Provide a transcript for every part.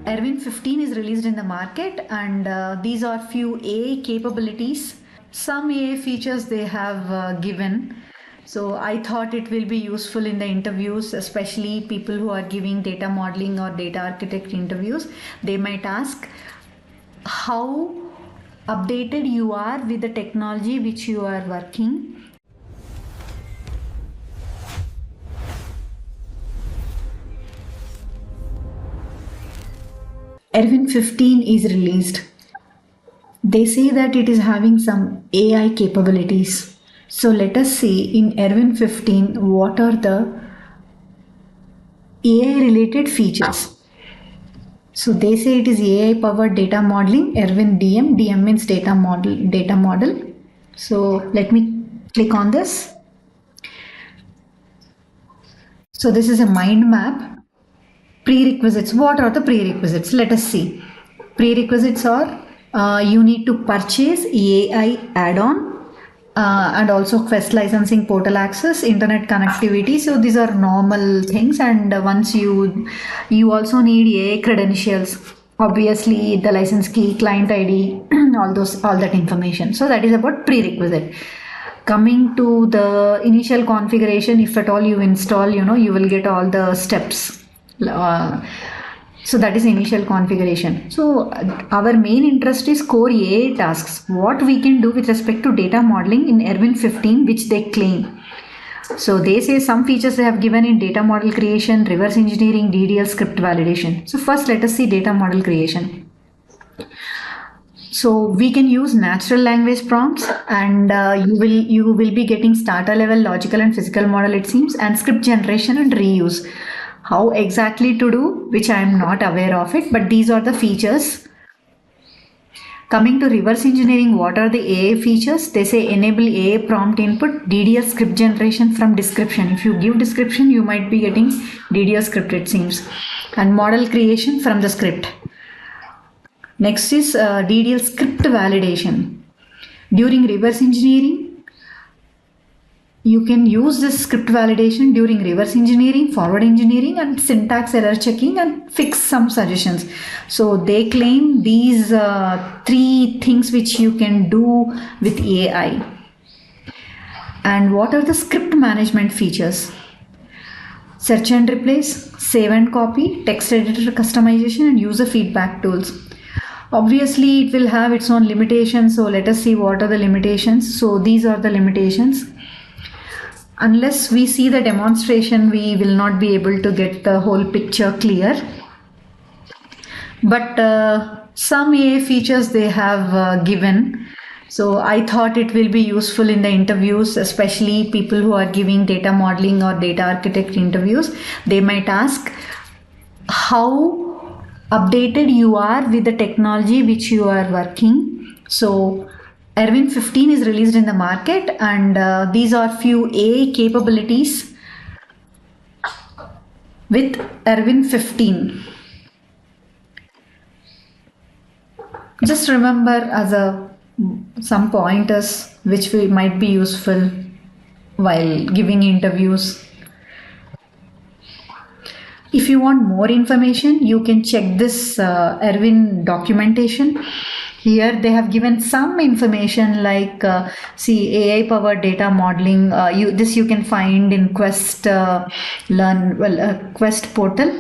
ERwin 15 is released in the market, and these are few AI capabilities. Some AI features they have given. So I thought it will be useful in the interviews, especially people who are giving data modeling or data architect interviews. They might ask how updated you are with the technology which you are working. ERwin 15 is released. They say that it is having some AI capabilities. So let us see in ERwin 15 what are the AI related features. So they say it is AI powered data modeling, ERwin DM. DM means data model. So let me click on this. So this is a mind map. Prerequisites. What are the prerequisites? Let us see. Prerequisites are you need to purchase AI add-on and also Quest licensing, portal access, internet connectivity. So these are normal things, and once you also need AI credentials. Obviously, the license key, client ID, all that information. So that is about prerequisite. Coming to the initial configuration, if at all you install, you will get all the steps. So that is initial configuration. So our main interest is core AI tasks. What we can do with respect to data modeling in ERwin 15, which they claim. So they say some features they have given in data model creation, reverse engineering, DDL script validation. So first let us see data model creation. So we can use natural language prompts, and you will be getting starter level logical and physical model, it seems, and script generation and reuse. How exactly to do, which I am not aware of it, but these are the features. Coming to reverse engineering, what are the AI features? They say enable AI prompt input, DDL script generation from description. If you give description, you might be getting DDL script, it seems, and model creation from the script. Next is DDL script validation. During reverse engineering, you can use this script validation during reverse engineering, forward engineering, and syntax error checking, and fix some suggestions. So they claim these three things which you can do with AI. And what are the script management features? Search and replace, save and copy, text editor customization, and user feedback tools. Obviously, it will have its own limitations. So let us see what are the limitations. So these are the limitations. Unless we see the demonstration, we will not be able to get the whole picture clear. But some AI features they have given. So I thought it will be useful in the interviews, especially people who are giving data modeling or data architect interviews. They might ask how updated you are with the technology which you are working. So ERwin 15 is released in the market, and these are few AI capabilities with ERwin 15. Just remember as some pointers which might be useful while giving interviews. If you want more information, you can check this ERwin documentation. Here they have given some information like AI powered data modeling. This you can find in Quest Quest portal.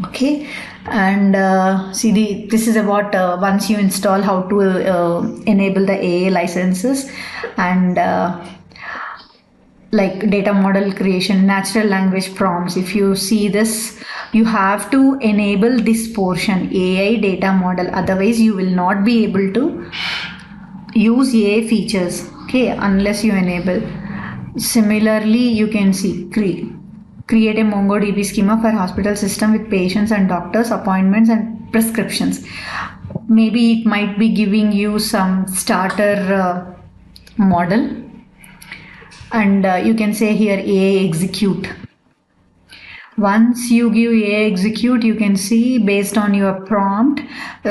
Okay, and this is about once you install how to enable the AI licenses, and like data model creation, natural language prompts. If you see this, you have to enable this portion, AI data model, otherwise you will not be able to use AI features, okay, unless you enable. Similarly, you can see create a MongoDB schema for hospital system with patients and doctors, appointments and prescriptions. Maybe it might be giving you some starter model, and you can say here AI execute. Once you give AI execute, you can see based on your prompt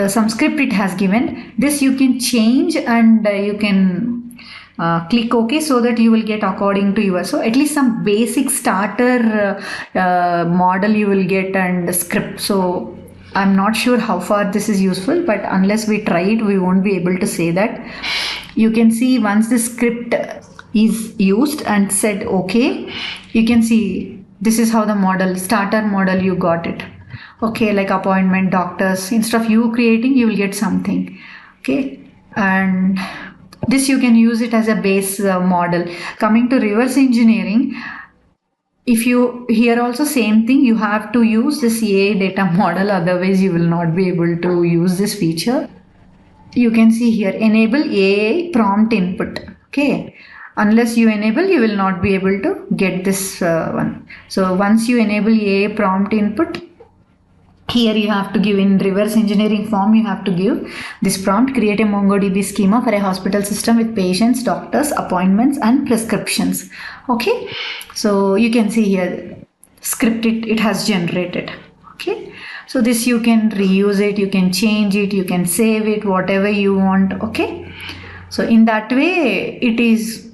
some script it has given. This you can change, and you can click OK so that you will get according to your, so at least some basic starter model you will get and script. So I'm not sure how far this is useful, but unless we try it, we won't be able to say that. You can see once the script is used and said OK, you can see this is how the model, starter model, you got it. Okay, like appointment, doctors, instead of you creating, you will get something. Okay, and this you can use it as a base model. Coming to reverse engineering, if you here also same thing, you have to use this AI data model, otherwise you will not be able to use this feature. You can see here enable AI prompt input. Okay, unless you enable, you will not be able to get this one. So once you enable AI prompt input, here you have to give in reverse engineering form, you have to give this prompt: create a MongoDB schema for a hospital system with patients, doctors, appointments and prescriptions. Okay, so you can see here script it has generated. Okay, so this you can reuse it, you can change it, you can save it, whatever you want. Okay, so in that way it is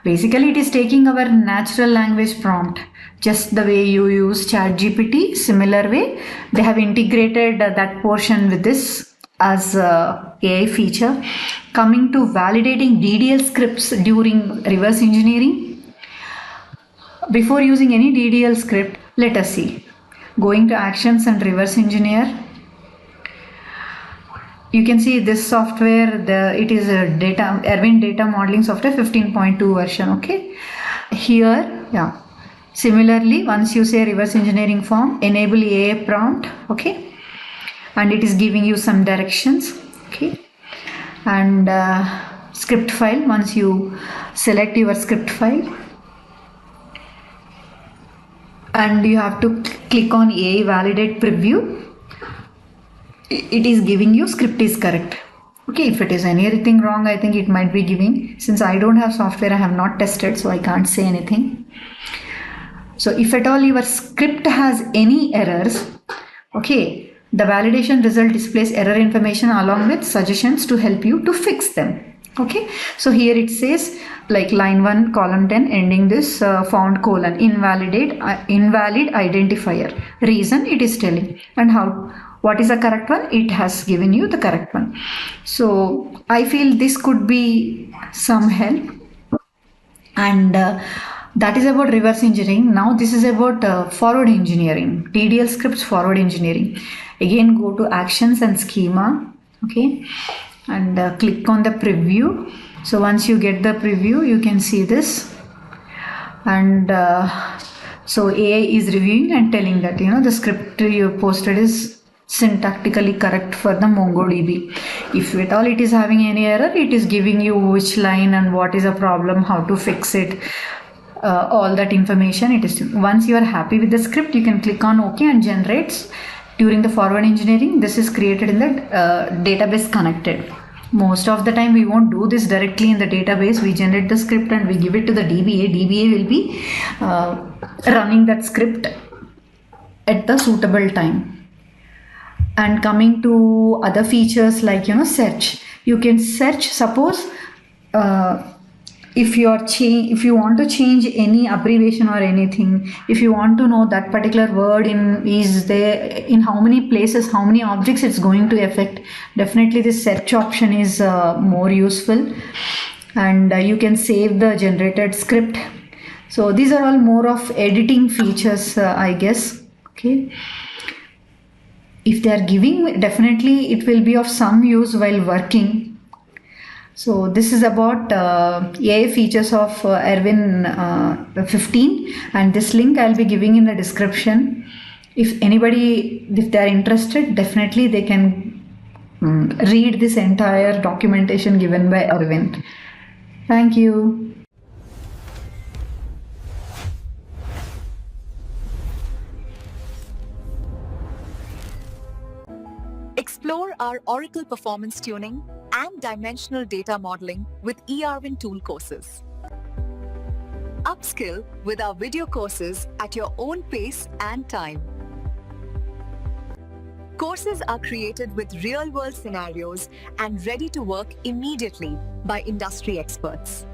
basically it is taking our natural language prompt, just the way you use ChatGPT. Similar way they have integrated that portion with this as AI feature. Coming to validating DDL scripts during reverse engineering, before using any DDL script, let us see. Going to actions and reverse engineer, you can see this software, it is a ERwin data modeling software 15.2 version. Okay, here, yeah, similarly once you say reverse engineering form, enable AI prompt. Okay, and it is giving you some directions. Okay, and script file, once you select your script file, and you have to click on AI validate preview, it is giving you script is correct. Okay, if it is anything wrong, I think it might be giving. Since I don't have software, I have not tested, so I can't say anything. So if at all your script has any errors, okay, the validation result displays error information along with suggestions to help you to fix them. Okay, so here it says like line 1 column 10 ending this found colon invalid identifier, reason it is telling, and what is the correct one, it has given you the correct one. So I feel this could be some help, and that is about reverse engineering. Now this is about forward engineering, DDL scripts forward engineering. Again, go to actions and schema. Okay, and click on the preview. So once you get the preview, you can see this, and so AI is reviewing and telling that the script you posted is syntactically correct for the MongoDB. If at all it is having any error, it is giving you which line and what is a problem, how to fix it, all that information it is. Once you are happy with the script, you can click on OK and generates. During the forward engineering, this is created in the database connected. Most of the time we won't do this directly in the database. We generate the script and we give it to the DBA. DBA will be running that script at the suitable time. And coming to other features like search, you can search. Suppose if you want to change any abbreviation or anything, if you want to know that particular word is there in how many places, how many objects it's going to affect, definitely this search option is more useful. And you can save the generated script. So these are all more of editing features, I guess. Okay, if they are giving, definitely it will be of some use while working. So this is about AI features of ERwin 15, and this link I'll be giving in the description. If they are interested, definitely they can read this entire documentation given by ERwin. Thank you. Explore our Oracle performance tuning and dimensional data modeling with ERwin tool courses. Upskill with our video courses at your own pace and time. Courses are created with real-world scenarios and ready to work immediately by industry experts.